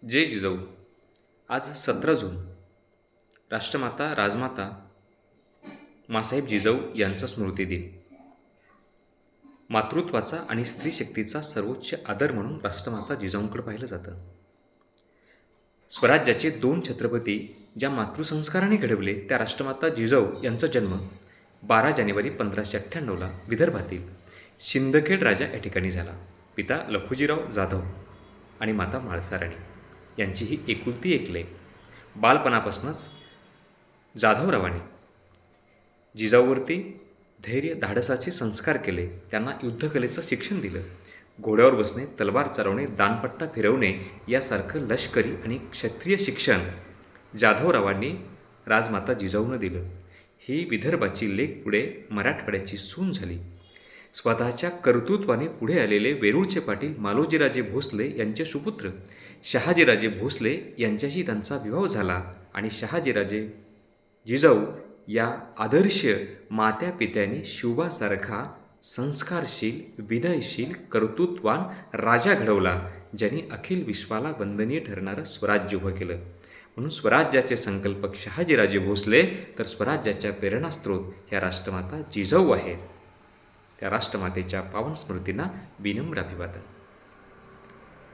जय जिजाऊ. आज 17 जून राष्ट्रमाता राजमाता मासाहेब जिजाऊ यांचा स्मृती दिन. मातृत्वाचा आणि स्त्री शक्तीचा सर्वोच्च आदर म्हणून राष्ट्रमाता जिजाऊंकडे पाहिलं जातं. स्वराज्याचे 2 छत्रपती ज्या मातृसंस्काराने घडवले त्या राष्ट्रमाता जिजाऊ यांचा जन्म 12 जानेवारी 1598ला विदर्भातील शिंदखेड राजा या ठिकाणी झाला. पिता लखुजीराव जाधव आणि माता म्हाळसाराणी यांची ही एकुलती एक लेक. बालपणापासूनच जाधवरावांनी जिजाऊवरती धैर्य धाडसाचे संस्कार केले. त्यांना युद्धकलेचं शिक्षण दिलं. घोड्यावर बसणे, तलवार चालवणे, दानपट्टा फिरवणे यासारखं लष्करी आणि क्षत्रिय शिक्षण जाधवरावांनी राजमाता जिजाऊनं दिलं. ही विदर्भाची लेक पुढे मराठवाड्याची सून झाली. स्वतःच्या कर्तृत्वाने पुढे आलेले वेरूळचे पाटील मालोजीराजे भोसले यांचे सुपुत्र शहाजीराजे भोसले यांच्याशी त्यांचा विवाह झाला आणि शहाजीराजे जिजाऊ या आदर्श मात्या पित्याने शिवबासारखा संस्कारशील, विनयशील, कर्तृत्वान राजा घडवला, ज्यांनी अखिल विश्वाला वंदनीय ठरणारं स्वराज्य उभं केलं. म्हणून स्वराज्याचे संकल्पक शहाजीराजे भोसले तर स्वराज्याच्या प्रेरणास्त्रोत ह्या राष्ट्रमाता जिजाऊ आहेत. त्या राष्ट्रमातेच्या पावन स्मृतींना विनम्र अभिवादन.